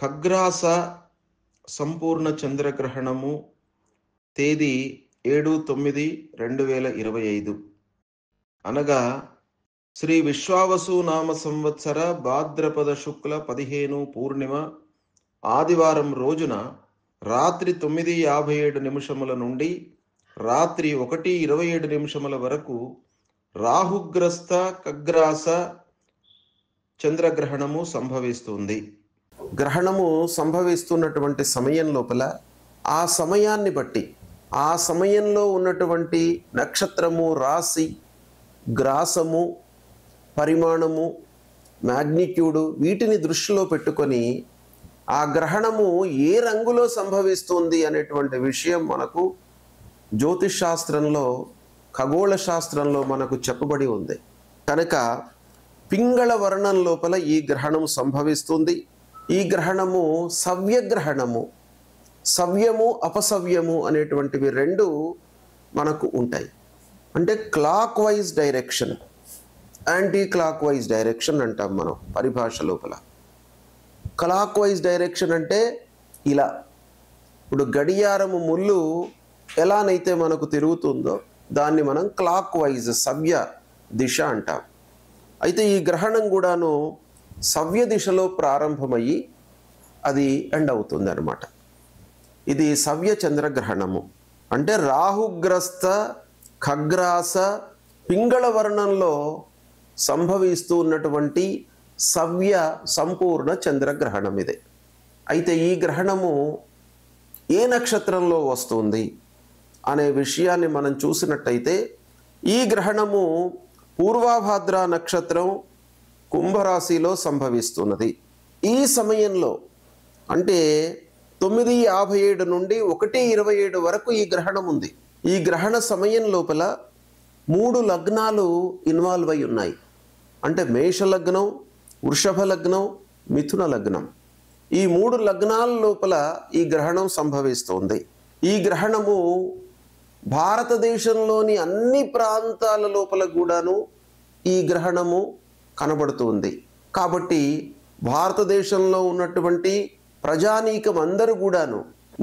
ఖగ్రాస సంపూర్ణ చంద్రగ్రహణము తేదీ 7/9/2025 అనగా శ్రీ విశ్వావసు నామ సంవత్సర భాద్రపద శుక్ల 15 పూర్ణిమ ఆదివారం రోజున రాత్రి 9:57 నుండి రాత్రి 1:27 వరకు రాహుగ్రస్త ఖగ్రాస చంద్రగ్రహణము సంభవిస్తుంది. గ్రహణము సంభవిస్తున్నటువంటి సమయం లోపల ఆ సమయాన్ని బట్టి ఆ సమయంలో ఉన్నటువంటి నక్షత్రము, రాశి, గ్రాసము, పరిమాణము, మ్యాగ్నిట్యూడు వీటిని దృష్టిలో పెట్టుకొని ఆ గ్రహణము ఏ రంగులో సంభవిస్తుంది అనేటువంటి విషయం మనకు జ్యోతిష్ శాస్త్రంలో, ఖగోళ శాస్త్రంలో మనకు చెప్పబడి ఉంది. కనుక పింగళ వర్ణం లోపల ఈ గ్రహణం సంభవిస్తుంది. ఈ గ్రహణము సవ్యగ్రహణము, సవ్యము అపసవ్యము అనేటువంటివి రెండు మనకు ఉంటాయి. అంటే clock wise direction, anti clock wise direction అంటాం మనం పరిభాష లోపల. క్లాక్ వైజ్ డైరెక్షన్ అంటే ఇలా, ఇప్పుడు గడియారము ముళ్ళు ఎలానైతే మనకు తిరుగుతుందో దాన్ని మనం క్లాక్ వైజ్ సవ్య దిశ అంటాం. అయితే ఈ గ్రహణం కూడాను సవ్య దిశలో ప్రారంభమయ్యి అది ఎండ్ అవుతుంది అన్నమాట. ఇది సవ్య చంద్రగ్రహణము. అంటే రాహుగ్రస్త ఖగ్రాస పింగళ వర్ణంలో సంభవిస్తూ ఉన్నటువంటి సవ్య సంపూర్ణ చంద్రగ్రహణం ఇది. అయితే ఈ గ్రహణము ఏ నక్షత్రంలో వస్తుంది అనే విషయాన్ని మనం చూసినట్టయితే ఈ గ్రహణము పూర్వభాద్ర నక్షత్రం కుంభరాశిలో సంభవిస్తున్నది. ఈ సమయంలో అంటే 9:57 నుండి 1:27 వరకు ఈ గ్రహణం ఉంది. ఈ గ్రహణ సమయం లోపల 3 లగ్నాలు ఇన్వాల్వ్ అయి ఉన్నాయి. అంటే మేష లగ్నం, వృషభ లగ్నం, మిథున లగ్నం. ఈ 3 లగ్నాల లోపల ఈ గ్రహణం సంభవిస్తుంది. ఈ గ్రహణము భారతదేశంలోని అన్ని ప్రాంతాల లోపల కూడాను ఈ గ్రహణము కనబడుతుంది. కాబట్టి భారతదేశంలో ఉన్నటువంటి ప్రజానీకం అందరూ కూడాను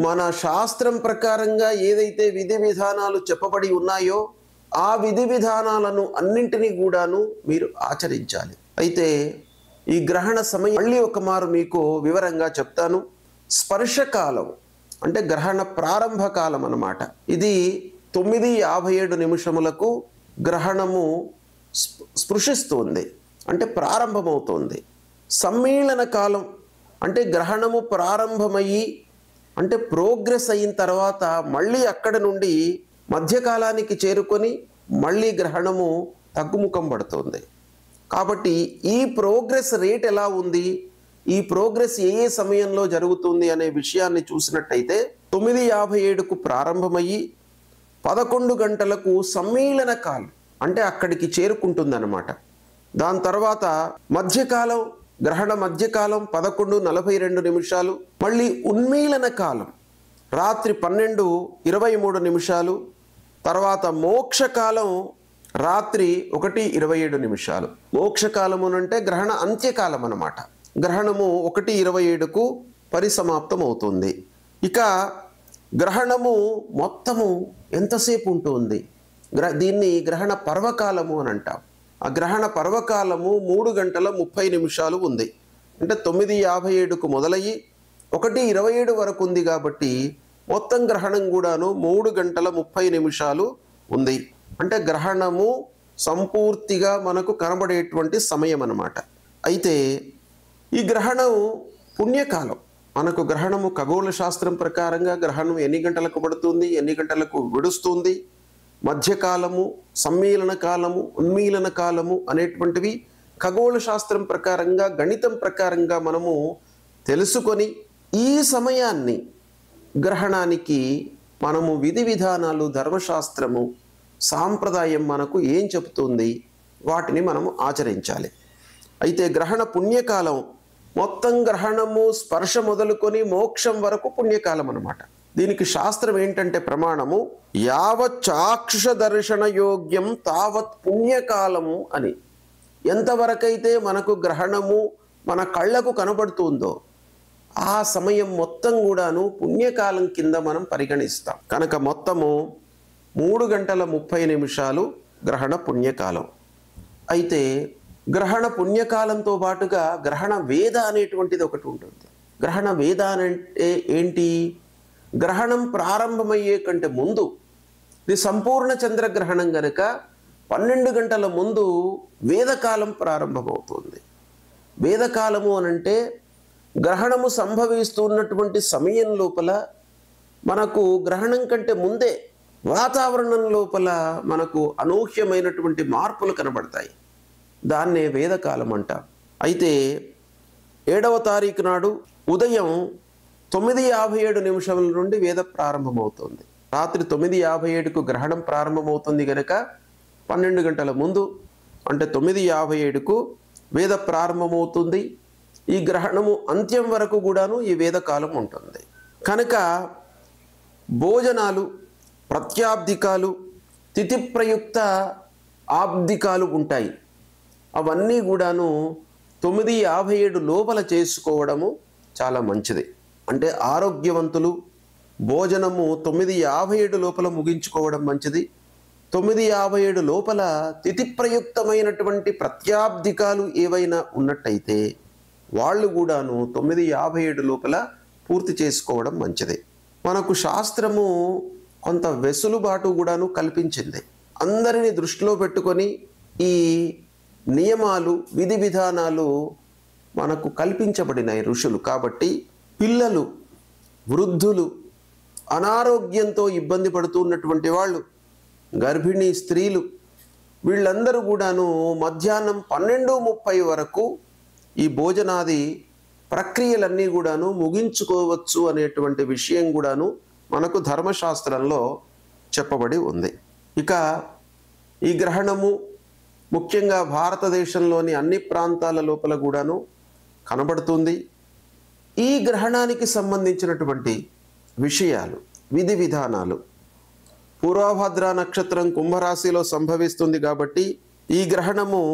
మన శాస్త్రం ప్రకారంగా ఏదైతే విధి విధానాలు చెప్పబడి ఉన్నాయో ఆ విధి విధానాలను అన్నింటినీ కూడాను మీరు ఆచరించాలి. అయితే ఈ గ్రహణ సమయం మళ్ళీ ఒక మారు మీకు వివరంగా చెప్తాను. స్పర్శకాలం అంటే గ్రహణ ప్రారంభ కాలం అన్నమాట. ఇది 9:57 గ్రహణము స్పృశిస్తుంది, అంటే ప్రారంభమవుతుంది. సమ్మేళన కాలం అంటే గ్రహణము ప్రారంభమయ్యి అంటే ప్రోగ్రెస్ అయిన తర్వాత మళ్ళీ అక్కడ నుండి మధ్యకాలానికి చేరుకొని మళ్ళీ గ్రహణము తగ్గుముఖం పడుతుంది. కాబట్టి ఈ ప్రోగ్రెస్ రేట్ ఎలా ఉంది, ఈ ప్రోగ్రెస్ ఏ సమయంలో జరుగుతుంది అనే విషయాన్ని చూసినట్టయితే 9:57 ప్రారంభమయ్యి 11 గంటలకు సమ్మేళన కాలం అంటే అక్కడికి చేరుకుంటుందన్నమాట. దాని తర్వాత మధ్యకాలం, గ్రహణ మధ్యకాలం 11:42, మళ్ళీ ఉన్మీలన కాలం రాత్రి 12:23, తర్వాత మోక్షకాలం రాత్రి 1:27. మోక్షకాలము అంటే గ్రహణ అంత్యకాలం అన్నమాట. గ్రహణము 1:27 పరిసమాప్తం అవుతుంది. ఇక గ్రహణము మొత్తము ఎంతసేపు ఉంటుంది, దీన్ని గ్రహణ పర్వకాలము అని అంటాం. ఆ గ్రహణ పర్వకాలము 3:30 ఉంది. అంటే 9:57 మొదలయ్యి 1:27 వరకు ఉంది. కాబట్టి మొత్తం గ్రహణం కూడాను 3:30 ఉంది. అంటే గ్రహణము సంపూర్తిగా మనకు కనబడేటువంటి సమయం అన్నమాట. అయితే ఈ గ్రహణం పుణ్యకాలం. మనకు గ్రహణము ఖగోళ శాస్త్రం ప్రకారంగా గ్రహణం ఎన్ని గంటలకు పడుతుంది, ఎన్ని గంటలకు విడుస్తుంది, మధ్యకాలము, సమ్మేళన కాలము, ఉన్మీలన కాలము అనేటువంటివి ఖగోళ శాస్త్రం ప్రకారంగా, గణితం ప్రకారంగా మనము తెలుసుకొని ఈ సమయాన్ని గ్రహణానికి మనము విధి విధానాలు, ధర్మశాస్త్రము, సాంప్రదాయం మనకు ఏం చెబుతుంది వాటిని మనము ఆచరించాలి. అయితే గ్రహణ పుణ్యకాలం మొత్తం గ్రహణము స్పర్శ మొదలుకొని మోక్షం వరకు పుణ్యకాలం అన్నమాట. దీనికి శాస్త్రం ఏంటంటే ప్రమాణము యావత్ చాక్షుష దర్శన యోగ్యం తావత్ పుణ్యకాలము అని. ఎంతవరకైతే మనకు గ్రహణము మన కళ్ళకు కనబడుతుందో ఆ సమయం మొత్తం కూడాను పుణ్యకాలం కింద మనం పరిగణిస్తాం. కనుక మొత్తము 3 గంటల 30 నిమిషాలు గ్రహణ పుణ్యకాలం. అయితే గ్రహణ పుణ్యకాలంతో పాటుగా గ్రహణ వేద అనేటువంటిది ఒకటి ఉంటుంది. గ్రహణ వేద అంటే ఏంటి? గ్రహణం ప్రారంభమయ్యే కంటే ముందు, ఇది సంపూర్ణ చంద్రగ్రహణం గనక 12 గంటల ముందు వేదకాలం ప్రారంభమవుతుంది. వేదకాలము అనంటే గ్రహణము సంభవిస్తున్నటువంటి సమయం లోపల మనకు గ్రహణం కంటే ముందే వాతావరణం లోపల మనకు అనూహ్యమైనటువంటి మార్పులు కనబడతాయి. దాన్నే వేదకాలం అంటాం. అయితే 7వ తారీఖు నాడు ఉదయం 9:57 నుండి వేద ప్రారంభమవుతుంది. రాత్రి 9:57కు గ్రహణం ప్రారంభమవుతుంది కనుక 12 గంటల ముందు అంటే 9:57కు వేద ప్రారంభమవుతుంది. ఈ గ్రహణము అంత్యం వరకు కూడాను ఈ వేదకాలం ఉంటుంది. కనుక భోజనాలు, ప్రత్యాబ్దికాలు, తిథి ప్రయుక్త ఆబ్దికాలు ఉంటాయి. అవన్నీ కూడాను 9:57 లోపల చేసుకోవడము చాలా మంచిది. అంటే ఆరోగ్యవంతులు భోజనము 9:57 లోపల ముగించుకోవడం మంచిది. 9:57 లోపల తిథి ప్రయుక్తమైనటువంటి ప్రత్యాబ్దికాలు ఏవైనా ఉన్నట్టయితే వాళ్ళు కూడాను 9:57 లోపల పూర్తి చేసుకోవడం మంచిది. మనకు శాస్త్రము కొంత వెసులుబాటు కూడాను కల్పించింది. అందరినీ దృష్టిలో పెట్టుకొని ఈ నియమాలు, విధి విధానాలు మనకు కల్పించబడినాయి ఋషులు. కాబట్టి పిల్లలు, వృద్ధులు, అనారోగ్యంతో ఇబ్బంది పడుతున్నటువంటి వాళ్ళు, గర్భిణీ స్త్రీలు, వీళ్ళందరూ కూడాను మధ్యాహ్నం 12:30 వరకు ఈ భోజనాది ప్రక్రియలన్నీ కూడాను ముగించుకోవచ్చు అనేటువంటి విషయం కూడాను మనకు ధర్మశాస్త్రంలో చెప్పబడి ఉంది. ఇక ఈ గ్రహణము ముఖ్యంగా భారతదేశంలోని అన్ని ప్రాంతాల లోపల కూడాను కనబడుతుంది. ఈ గ్రహణానికి సంబంధించినటువంటి విషయాలు, విధి విధానాలు, పూర్వభద్ర నక్షత్రం కుంభరాశిలో సంభవిస్తుంది కాబట్టి ఈ గ్రహణము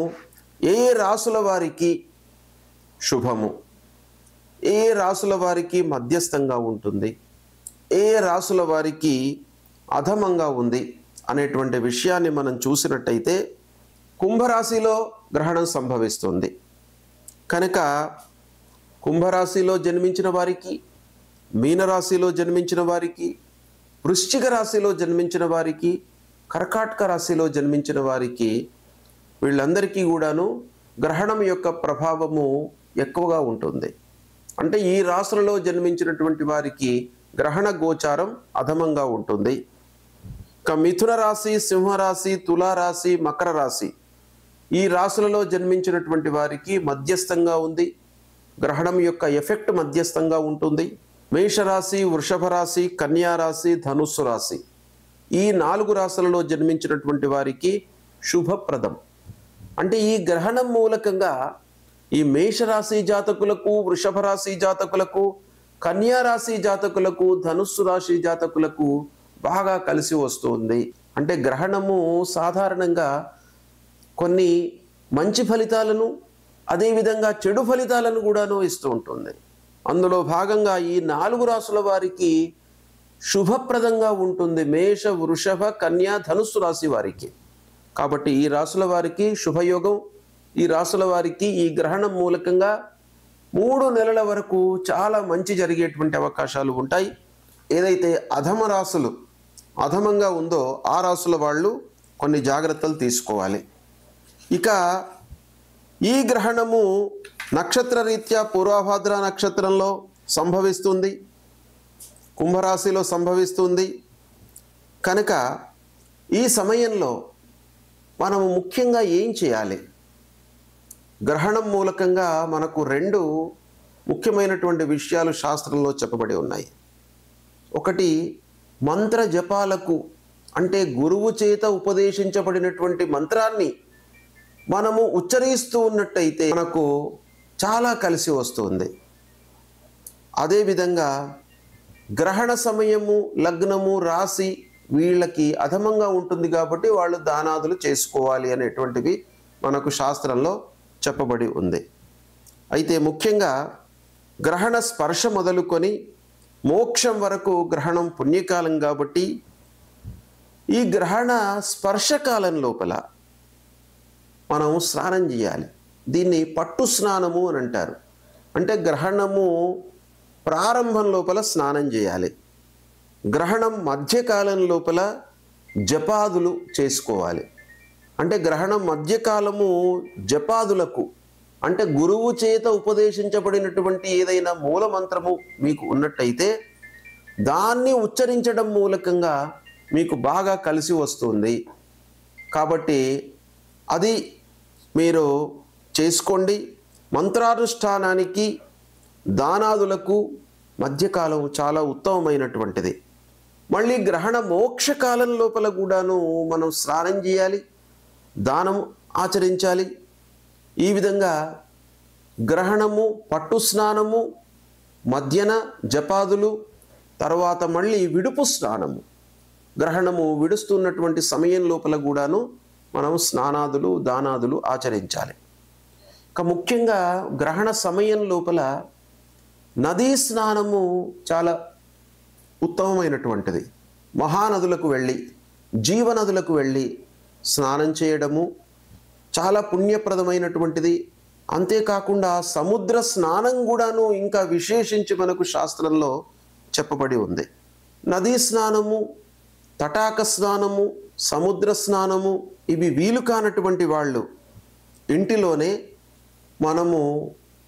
ఏ రాసుల వారికి శుభము, ఏ రాసుల వారికి మధ్యస్థంగా ఉంటుంది, ఏ రాసుల వారికి అధమంగా ఉంది అనేటువంటి విషయాన్ని మనం చూసినట్టయితే కుంభరాశిలో గ్రహణం సంభవిస్తుంది కనుక కుంభరాశిలో జన్మించిన వారికి, మీనరాశిలో జన్మించిన వారికి, వృశ్చిక రాశిలో జన్మించిన వారికి, కర్కాటక రాశిలో జన్మించిన వారికి వీళ్ళందరికీ కూడాను గ్రహణం యొక్క ప్రభావము ఎక్కువగా ఉంటుంది. అంటే ఈ రాశులలో జన్మించినటువంటి వారికి గ్రహణ గోచారం అధమంగా ఉంటుంది. ఇక మిథున రాశి, సింహరాశి, తులారాశి, మకర రాశి ఈ రాశులలో జన్మించినటువంటి వారికి మధ్యస్థంగా ఉంది. గ్రహణం యొక్క ఎఫెక్ట్ మధ్యస్థంగా ఉంటుంది. మేషరాశి, వృషభ రాశి, కన్యా రాశి, ధనుస్సు రాశి ఈ 4 రాశులలో జన్మించినటువంటి వారికి శుభప్రదం. అంటే ఈ గ్రహణం మూలకంగా ఈ మేషరాశి జాతకులకు, వృషభ రాశి జాతకులకు, కన్యా రాశి జాతకులకు, ధనుస్సు రాశి జాతకులకు బాగా కలిసి వస్తుంది. అంటే గ్రహణము సాధారణంగా కొన్ని మంచి ఫలితాలను, అదేవిధంగా చెడు ఫలితాలను కూడాను ఇస్తూ ఉంటుంది. అందులో భాగంగా ఈ 4 రాశుల వారికి శుభప్రదంగా ఉంటుంది. మేష, వృషభ, కన్యా, ధనుస్సు రాశి వారికి. కాబట్టి ఈ రాశుల వారికి శుభయోగం. ఈ రాశుల వారికి ఈ గ్రహణం మూలకంగా 3 నెలల వరకు చాలా మంచి జరిగేటువంటి అవకాశాలు ఉంటాయి. ఏదైతే అధమ రాశులు అధమంగా ఉందో ఆ రాశుల వాళ్ళు కొన్ని జాగ్రత్తలు తీసుకోవాలి. ఇక ఈ గ్రహణము నక్షత్ర రీత్యా పూర్వభాద్ర నక్షత్రంలో సంభవిస్తుంది, కుంభరాశిలో సంభవిస్తుంది కనుక ఈ సమయంలో మనము ముఖ్యంగా ఏం చేయాలి? గ్రహణం మూలకంగా మనకు 2 ముఖ్యమైనటువంటి విషయాలు శాస్త్రంలో చెప్పబడి ఉన్నాయి. ఒకటి మంత్ర జపాలకు, అంటే గురువు చేత ఉపదేశించబడినటువంటి మంత్రాన్ని మనము ఉచ్చరిస్తూ ఉన్నట్టయితే మనకు చాలా కలిసి వస్తుంది. అదేవిధంగా గ్రహణ సమయము, లగ్నము, రాశి వీళ్ళకి అధమంగా ఉంటుంది కాబట్టి వాళ్ళు దానాదులు చేసుకోవాలి అనేటువంటివి మనకు శాస్త్రంలో చెప్పబడి ఉంది. అయితే ముఖ్యంగా గ్రహణ స్పర్శ మొదలుకొని మోక్షం వరకు గ్రహణం పుణ్యకాలం కాబట్టి ఈ గ్రహణ స్పర్శకాలం లోపల మనం స్నానం చేయాలి. దీన్ని పట్టు స్నానము అని అంటారు. అంటే గ్రహణము ప్రారంభం లోపల స్నానం చేయాలి. గ్రహణం మధ్యకాలం లోపల జపాదులు చేసుకోవాలి. అంటే గ్రహణం మధ్యకాలము జపాదులకు, అంటే గురువు చేత ఉపదేశించబడినటువంటి ఏదైనా మూలమంత్రము మీకు ఉన్నట్టయితే దాన్ని ఉచ్చరించడం మూలకంగా మీకు బాగా కలిసి వస్తుంది. కాబట్టి అది మీరు చేసుకోండి. మంత్రానుష్ఠానానికి దానాదులకు మధ్యకాలం చాలా ఉత్తమమైనటువంటిది. మళ్ళీ గ్రహణ మోక్షకాలం లోపల కూడాను మనం స్నానం చేయాలి, దానం ఆచరించాలి. ఈ విధంగా గ్రహణము, పట్టు స్నానము, మధ్యన జపాదులు, తర్వాత మళ్ళీ విడుపు స్నానము. గ్రహణము విడుస్తున్నటువంటి సమయం లోపల కూడాను మనం స్నానాదులు, దానాదులు ఆచరించాలి. ఇక ముఖ్యంగా గ్రహణ సమయం లోపల నదీ స్నానము చాలా ఉత్తమమైనటువంటిది. మహానదులకు వెళ్ళి, జీవనదులకు వెళ్ళి స్నానం చేయడము చాలా పుణ్యప్రదమైనటువంటిది. అంతేకాకుండా సముద్ర స్నానం కూడాను ఇంకా విశేషించి మనకు శాస్త్రంలో చెప్పబడి ఉంది. నదీ స్నానము, తటాక స్నానము, సముద్ర స్నానము ఇవి వీలు కానటువంటి వాళ్ళు ఇంటిలోనే మనము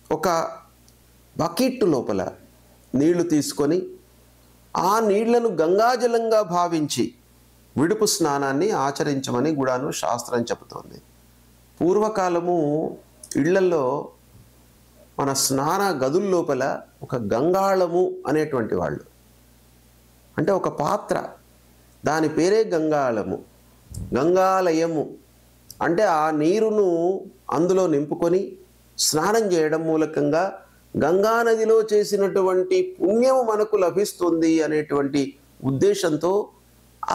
ఒక బకెట్ లోపల నీళ్లు తీసుకొని ఆ నీళ్లను గంగాజలంగా భావించి విడుపు స్నానాన్ని ఆచరించమని కూడాను శాస్త్రం చెబుతోంది. పూర్వకాలము ఇళ్లలో మన స్నాన గదుల లోపల ఒక గంగాళము అనేటువంటి వాళ్ళు, అంటే ఒక పాత్ర, దాని పేరే గంగాళము, గంగాలయము. అంటే ఆ నీరును అందులో నింపుకొని స్నానం చేయడం మూలకంగా గంగానదిలో చేసినటువంటి పుణ్యము మనకు లభిస్తుంది అనేటువంటి ఉద్దేశంతో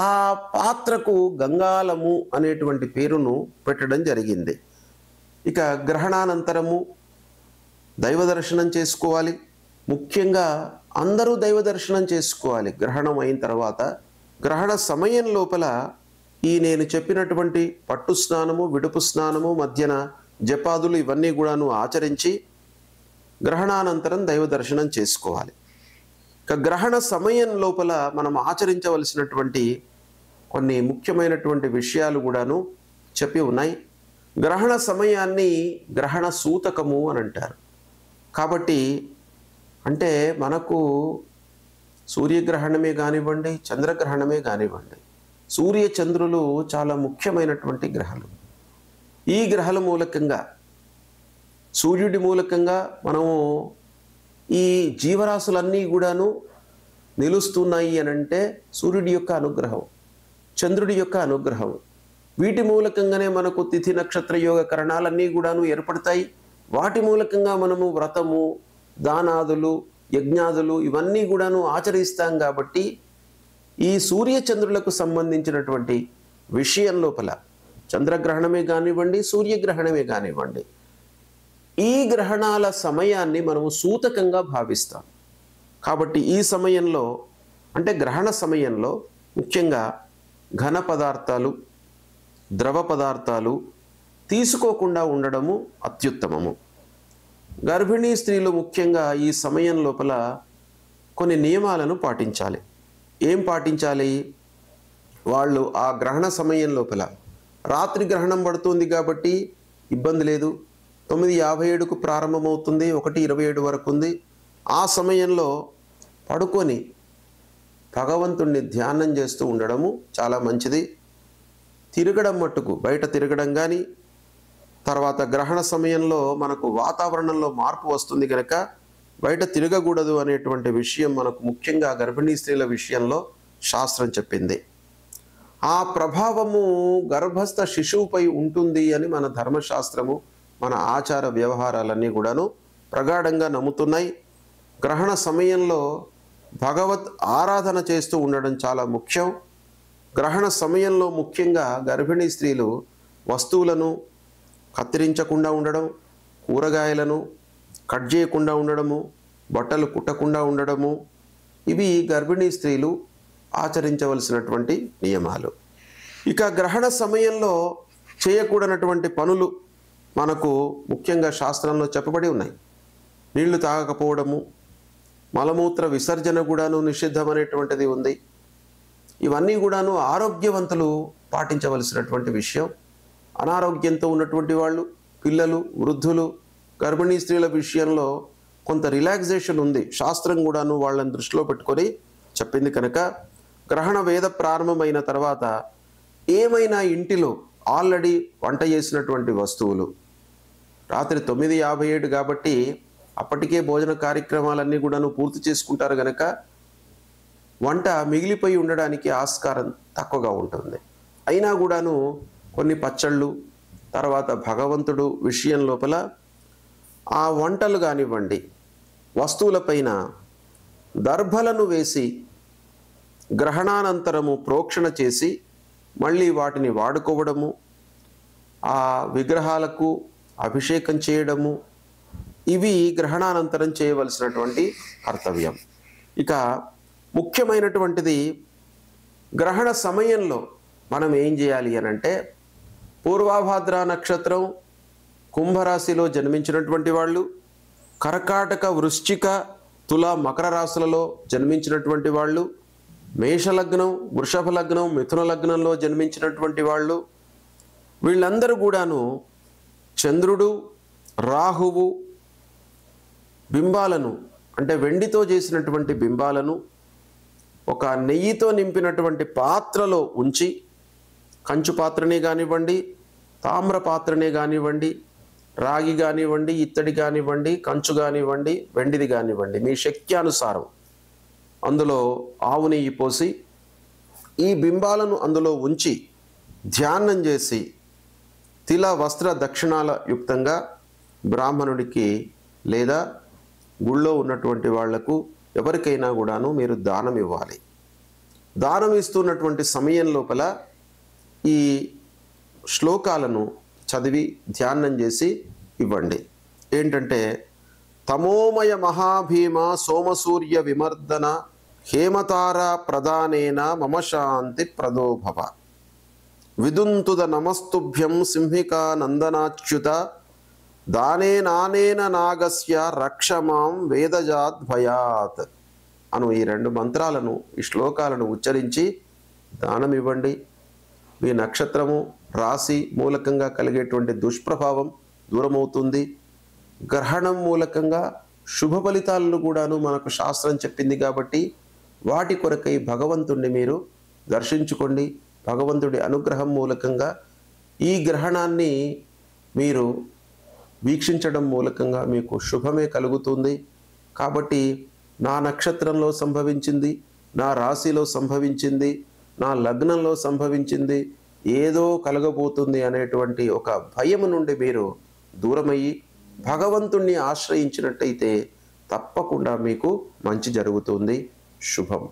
ఆ పాత్రకు గంగాళము అనేటువంటి పేరును పెట్టడం జరిగింది. ఇక గ్రహణానంతరము దైవ దర్శనం చేసుకోవాలి. ముఖ్యంగా అందరూ దైవ దర్శనం చేసుకోవాలి. గ్రహణం అయిన తర్వాత గ్రహణ సమయం లోపల ఈ నేను చెప్పినటువంటి పట్టు స్నానము, విడుపు స్నానము, మధ్యన జపాదులు ఇవన్నీ కూడాను ఆచరించి గ్రహణానంతరం దైవ దర్శనం చేసుకోవాలి. ఇక గ్రహణ సమయం లోపల మనం ఆచరించవలసినటువంటి కొన్ని ముఖ్యమైనటువంటి విషయాలు కూడాను చెప్పి ఉన్నాయి. గ్రహణ సమయాన్ని గ్రహణ సూతకము అని అంటారు. కాబట్టి అంటే మనకు సూర్యగ్రహణమే కానివ్వండి, చంద్రగ్రహణమే కానివ్వండి, సూర్య చంద్రులు చాలా ముఖ్యమైనటువంటి గ్రహాలు. ఈ గ్రహాల మూలకంగా, సూర్యుడి మూలకంగా మనము ఈ జీవరాశులన్నీ కూడాను నిలుస్తున్నాయి అని అంటే సూర్యుడి యొక్క అనుగ్రహం, చంద్రుడి యొక్క అనుగ్రహం. వీటి మూలకంగానే మనకు తిథి నక్షత్ర యోగ కరణాలన్నీ కూడాను ఏర్పడతాయి. వాటి మూలకంగా మనము వ్రతము, దానాదులు, యజ్ఞాదులు ఇవన్నీ కూడాను ఆచరిస్తాం. కాబట్టి ఈ సూర్య చంద్రులకు సంబంధించినటువంటి విషయం లోపల చంద్రగ్రహణమే కానివ్వండి, సూర్యగ్రహణమే కానివ్వండి, ఈ గ్రహణాల సమయాన్ని మనము సూతకంగా భావిస్తాం. కాబట్టి ఈ సమయంలో అంటే గ్రహణ సమయంలో ముఖ్యంగా ఘన పదార్థాలు, ద్రవ పదార్థాలు తీసుకోకుండా ఉండడము అత్యుత్తమము. గర్భిణీ స్త్రీలు ముఖ్యంగా ఈ సమయం లోపల కొన్ని నియమాలను పాటించాలి. ఏం పాటించాలి? వాళ్ళు ఆ గ్రహణ సమయం లోపల రాత్రి గ్రహణం పడుతుంది కాబట్టి ఇబ్బంది లేదు. 9:57కు ప్రారంభమవుతుంది, 1:27 వరకు ఉంది. ఆ సమయంలో పడుకొని భగవంతుణ్ణి ధ్యానం చేస్తూ ఉండడము చాలా మంచిది. తిరగడం మట్టుకు బయట తిరగడం కానీ, తర్వాత గ్రహణ సమయంలో మనకు వాతావరణంలో మార్పు వస్తుంది కనుక బయట తిరగకూడదు అనేటువంటి విషయం మనకు ముఖ్యంగా గర్భిణీ స్త్రీల విషయంలో శాస్త్రం చెప్పింది. ఆ ప్రభావము గర్భస్థ శిశువుపై ఉంటుంది అని మన ధర్మశాస్త్రము, మన ఆచార వ్యవహారాలన్నీ కూడాను ప్రగాఢంగా నమ్ముతున్నాయి. గ్రహణ సమయంలో భగవత్ ఆరాధన చేస్తూ ఉండడం చాలా ముఖ్యం. గ్రహణ సమయంలో ముఖ్యంగా గర్భిణీ స్త్రీలు వస్తువులను కత్తిరించకుండా ఉండడం, కూరగాయలను కట్ చేయకుండా ఉండడము, బట్టలు కుట్టకుండా ఉండడము, ఇవి గర్భిణీ స్త్రీలు ఆచరించవలసినటువంటి నియమాలు. ఇక గ్రహణ సమయంలో చేయకూడనటువంటి పనులు మనకు ముఖ్యంగా శాస్త్రంలో చెప్పబడి ఉన్నాయి. నీళ్లు తాగకపోవడము, మలమూత్ర విసర్జన కూడాను నిషిద్ధమనేటువంటిది ఉంది. ఇవన్నీ కూడాను ఆరోగ్యవంతులు పాటించవలసినటువంటి విషయం. అనారోగ్యంతో ఉన్నటువంటి వాళ్ళు, పిల్లలు, వృద్ధులు, గర్భిణీ స్త్రీల విషయంలో కొంత రిలాక్సేషన్ ఉంది. శాస్త్రం కూడాను వాళ్ళని దృష్టిలో పెట్టుకొని చెప్పింది కనుక గ్రహణ వేద ప్రారంభమైన తర్వాత ఏమైనా ఇంటిలో ఆల్రెడీ వంట చేసినటువంటి వస్తువులు, రాత్రి 9:57 కాబట్టి అప్పటికే భోజన కార్యక్రమాలన్నీ కూడాను పూర్తి చేసుకుంటారు కనుక వంట మిగిలిపోయి ఉండడానికి ఆస్కారం తక్కువగా ఉంటుంది. అయినా కూడాను కొన్ని పచ్చళ్ళు, తర్వాత భగవంతుడు విషయం లోపల ఆ వంటలు కానివ్వండి, వస్తువులపైన దర్భలను వేసి గ్రహణానంతరము ప్రోక్షణ చేసి మళ్ళీ వాటిని వాడుకోవడము, ఆ విగ్రహాలకు అభిషేకం చేయడము, ఇవి గ్రహణానంతరం చేయవలసినటువంటి కర్తవ్యం. ఇక ముఖ్యమైనటువంటిది గ్రహణ సమయంలో మనం ఏం చేయాలి అనంటే, పూర్వాభాద్ర నక్షత్రం కుంభరాశిలో జన్మించినటువంటి వాళ్ళు, కర్కాటక, వృశ్చిక, తుల, మకర రాశులలో జన్మించినటువంటి వాళ్ళు, మేషలగ్నం, వృషభ లగ్నం, మిథున లగ్నంలో జన్మించినటువంటి వాళ్ళు, వీళ్ళందరూ కూడాను చంద్రుడు, రాహువు బింబాలను, అంటే వెండితో చేసినటువంటి బింబాలను ఒక నెయ్యితో నింపినటువంటి పాత్రలో ఉంచి, కంచు పాత్రనే కానివ్వండి, తామ్ర పాత్రనే కానివ్వండి, రాగి కానివ్వండి, ఇత్తడి కానివ్వండి, కంచు కానివ్వండి, వెండిది కానివ్వండి, మీ శక్త్యానుసారం అందులో ఆవు నెయ్యి పోసి ఈ బింబాలను అందులో ఉంచి ధ్యానం చేసి తిల వస్త్ర దక్షిణాల యుక్తంగా బ్రాహ్మణుడికి లేదా గుళ్ళో ఉన్నటువంటి వాళ్లకు ఎవరికైనా కూడాను మీరు దానం ఇవ్వాలి. దానం ఇస్తున్నటువంటి సమయం లోపల ఈ శ్లోకాలను చదివి ధ్యానం చేసి ఇవ్వండి. ఏంటంటే, తమోమయ మహాభీమ సోమసూర్య విమర్దన హేమతార ప్రదానేన మమ శాంతి ప్రదోభవ విదుంతుద నమస్తుభ్యం సింహికా నందనాచ్యుత దానేనానేన నాగస్య రక్షమాం వేదజాద్ భయాత్ అను ఈ 2 మంత్రాలను, ఈ శ్లోకాలను ఉచ్చరించి దానం ఇవ్వండి. మీ నక్షత్రము, రాశి మూలకంగా కలిగేటువంటి దుష్ప్రభావం దూరమవుతుంది. గ్రహణం మూలకంగా శుభ ఫలితాలను కూడాను మనకు శాస్త్రం చెప్పింది కాబట్టి వాటి కొరకై భగవంతుణ్ణి మీరు దర్శించుకోండి. భగవంతుడి అనుగ్రహం మూలకంగా ఈ గ్రహణాన్ని మీరు వీక్షించడం మూలకంగా మీకు శుభమే కలుగుతుంది. కాబట్టి నా నక్షత్రంలో సంభవించింది, నా రాశిలో సంభవించింది, నా లగ్నంలో సంభవించింది, ఏదో కలగబోతుంది అనేటువంటి ఒక భయం నుండి మీరు దూరమయ్యి భగవంతుణ్ణి ఆశ్రయించినట్టయితే తప్పకుండా మీకు మంచి జరుగుతుంది. శుభం.